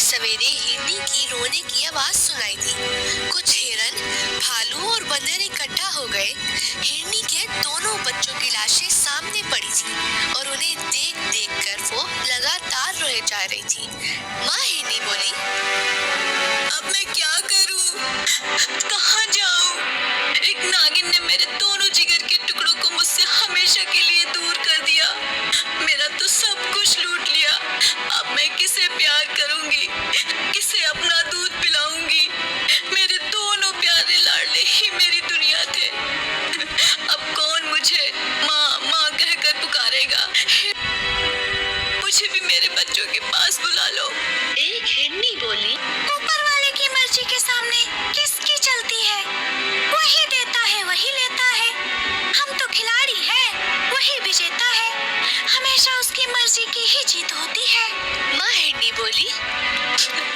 सवेरे हिरनी की रोने की आवाज सुनाई दी। कुछ हिरन, भालू और बंदर इकट्ठा हो गए। हिरनी के दोनों बच्चों की लाशें सामने पड़ी थी और उन्हें देख देख कर वो लगातार रोए जा रही थी। माँ हिरनी बोली, अब मैं क्या करूं? कहाँ जाऊं? एक नागिन ने मेरे दोनों जिगर के टुकड़ों को मुझसे हमेशा के लिए दूर कर दिया। मेरा तो सब कुछ लूट लिया। अब मैं किसे प्यार करूंगी? किसे अपना दूध पिलाऊंगी? मेरे दोनों प्यारे लाडले ही मेरी दुनिया थे। अब कौन मुझे माँ माँ कहकर पुकारेगा? मुझे भी मेरे बच्चों के पास बुला लो। एक हिरनी बोली, ऊपर वाले की मर्जी के सामने किसकी चलती है? वही देता है, वही लेता है। हम तो खिलाड़ी हैं, वही विजेता है। हमेशा उसकी मर्जी की ही जीत होती है। माँ हिरनी बोली,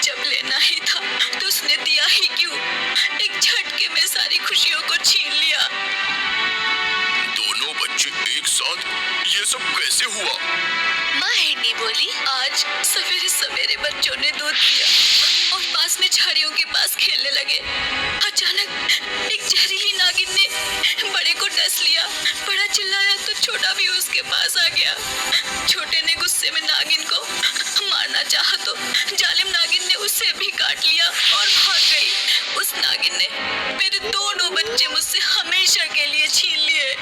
जब लेना ही था तो उसने दिया ही क्यों? एक झटके में सारी खुशियों को छीन लिया। दोनों बच्चे एक साथ, ये सब कैसे हुआ? माँ हिरनी बोली, आज सवेरे सवेरे बच्चों ने दूध पिया और पास में झाड़ियों के पास खेलने लगे। अचानक एक जहरीली नागिन ने बड़े को डस लिया। बड़ा चिल्लाया तो छोटा भी उसके पास आ गया। छोटे ने गुस्से में नागिन को मारना चाहा तो जालिम नागिन ने उसे भी काट लिया और भाग गई। उस नागिन ने मेरे दोनों बच्चे मुझसे हमेशा के लिए छीन लिए।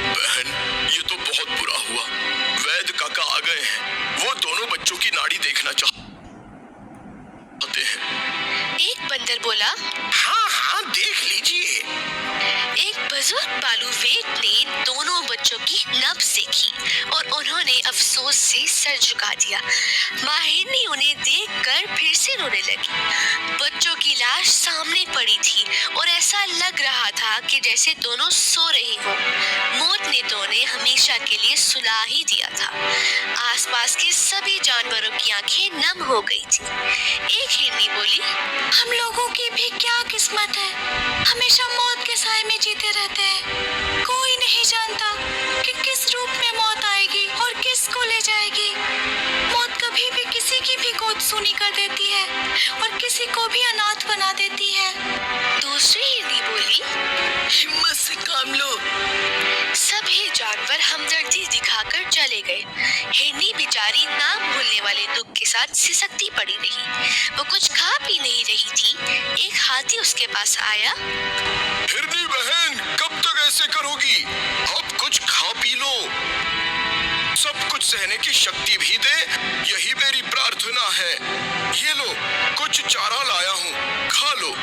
बहन, ये तो बहुत बुरा हुआ। वैद्य काका आ गए हैं। वो दोनों बच्चों की नाड़ी देखना चाहते हैं। एक बंदर बोला, हाँ हाँ, देख लीजिए। एक बुजुर्ग बालू वेद ने दोनों बच्चों की नब्ज देखी और उन्होंने अफसोस से सर झुका दिया। माँ हिरनी उन्हें देखकर फिर से रोने लगी। बच्चों की लाश सामने पड़ी थी और ऐसा लग रहा था कि जैसे दोनों सो रही हो। मौत ने तो उन्हें हमेशा के लिए सुला ही दिया था। आसपास के सभी जानवरों की आंखें नम हो गई थी। एक हिरनी बोली, हम लोगों की भी क्या किस्मत है, हमेशा मौत के साए में जीते रहते हैं। कोई नहीं जानता कि किस रूप में मौत आएगी और किसको ले जाएगी। मौत कभी भी किसी की भी गोद सूनी कर देती है और किसी को भी अनाथ बना देती है। दूसरी हिरनी बोली, हिम्मत से काम लो। सभी जानवर हमदर्दी दिखाकर चले गए। हिरनी बेचारी ना भूलने वाले दुख के साथ सिसकती पड़ी रही। वो कुछ खा पी नहीं रही थी। एक हाथी उसके पास आया। हिरनी बहन, कब तक ऐसे करोगी? अब कुछ खा पी लो। सब कुछ सहने की शक्ति भी दे, यही मेरी प्रार्थना है। ये लो, कुछ चारा लाया हूँ, खा लो।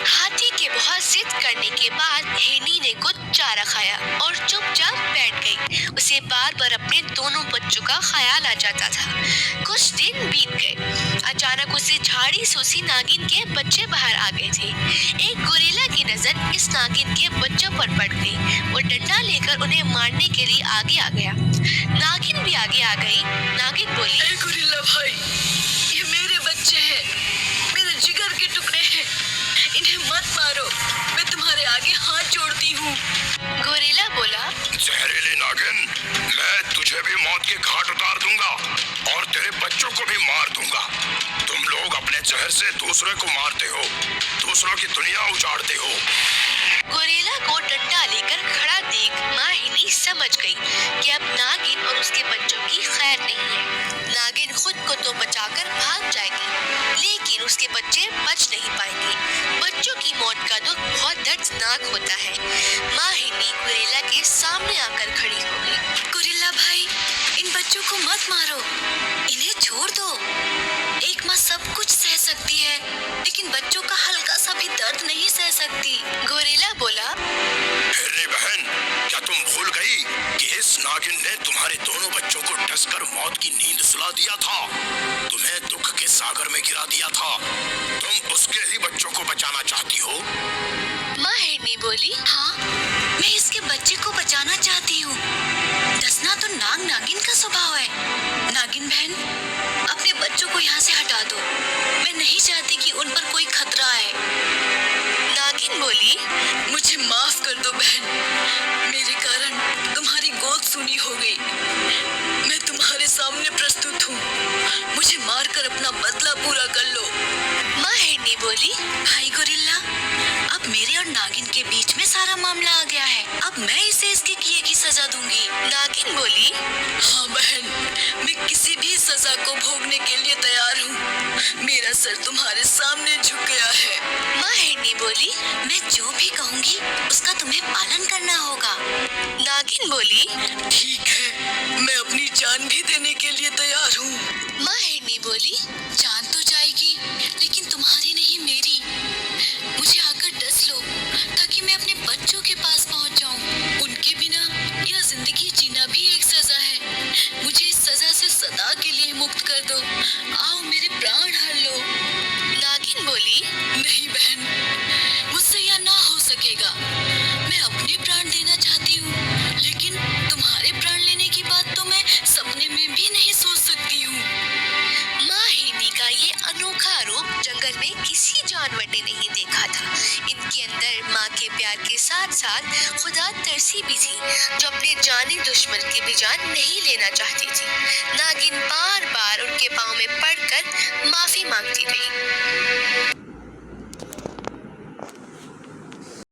हाथी के बहुत जिद करने के बाद हिरनी ने कुछ चारा खाया और चुपचाप बैठ गई। उसे बार बार अपने दोनों बच्चों का ख्याल आ जाता था। कुछ दिन बीत गए। अचानक उसे झाड़ी सूसी नागिन के बच्चे बाहर आ गए थे। एक गोरिल्ला की नजर इस नागिन के बच्चों पर पड़ गई। वो डंडा लेकर उन्हें मारने के लिए आगे आ गया। नागिन भी आगे आ गई। नागिन बोली, ए गोरिल्ला भाई, ये मेरे बच्चे हैं, मेरे जिगर के टुकड़े हैं। इन्हें मत मारो, मैं तुम्हारे आगे हाथ जोड़ती हूँ। गोरिल्ला बोला, जहरीली नागिन, मैं तुझे भी मौत के घाट उतार दूंगा और तेरे बच्चों को भी मार दूंगा। तुम लोग अपने जहर से दूसरे को मारते हो, दूसरों की दुनिया उजाड़ते हो। गोरिल्ला को डंडा लेकर खड़ा देख माँ हिरनी समझ गई कि अब नागिन और उसके बच्चों की खैर नहीं है। नागिन खुद को तो बचाकर भाग जाएगी, लेकिन उसके बच्चे बच नहीं पाएंगे। बच्चों की मौत का दुख बहुत दर्दनाक होता है। माँ हिरनी गोरिल्ला के सामने आकर खड़ी हो गई। गोरिल्ला भाई, इन बच्चों को मत मारो, इन्हें छोड़ दो। एक माँ सब कुछ सह सकती है, लेकिन बच्चों का हल्का सा भी दर्द नहीं सह सकती। गोरिल्ला बोला, हिरनी बहन, क्या तुम भूल गई कि इस नागिन ने तुम्हारे दोनों बच्चों को डसकर मौत की नींद सुला दिया था? तुम्हें दुख के सागर में गिरा दिया था। तुम उसके ही बच्चों को बचाना चाहती हो? माँ हिरनी बोली, हाँ, मैं इसके बच्चे को बचाना चाहती हूँ। डसना तो नागिन का स्वभाव है। नागिन बहन, अपने बच्चों को यहाँ से हटा दो। मैं नहीं चाहती कि उन पर कोई खतरा आए। नागिन बोली, मुझे माफ कर दो बहन, मेरे कारण तुम्हारी गोद सूनी हो गई। मैं तुम्हारे सामने प्रस्तुत हूँ। इसके किए की सजा दूंगी। नागिन बोली, हाँ बहन, मैं किसी भी सजा को भोगने के लिए तैयार हूँ। मेरा सर तुम्हारे सामने झुक गया है। माँ हिरनी बोली, मैं जो भी कहूँगी उसका तुम्हें पालन करना होगा। नागिन बोली, ठीक है, मैं अपनी जान भी देने के लिए तैयार हूँ। माँ हिरनी बोली, जान तो जाएगी लेकिन तुम्हारी नहीं मेरी। मुझे आकर डस लो ताकि मैं अपने बच्चों के पास पहुंच जाऊं। उनके बिना यह जिंदगी जीना भी एक सजा है। मुझे इस सजा से सदा के लिए मुक्त कर दो। आओ मेरे प्राण हर लो। नागिन बोली, नहीं बहन, मुझसे यह ना हो सकेगा। मैं अपने प्राण देना चाहती हूँ, लेकिन तुम्हारे प्राण लेने की बात तो मैं सपने में भी नहीं सोच सकती हूँ। माँ हिरनी का ये अनोखा रूप जंगल में किसी जानवर ने नहीं देखा था। इनके अंदर माँ के प्यार के साथ साथ खुदा तरसी भी थी, जो अपने जानी दुश्मन की भी जान नहीं लेना चाहती थी। नागिन बार बार उनके पाँव में पड़कर माफी मांगती रही।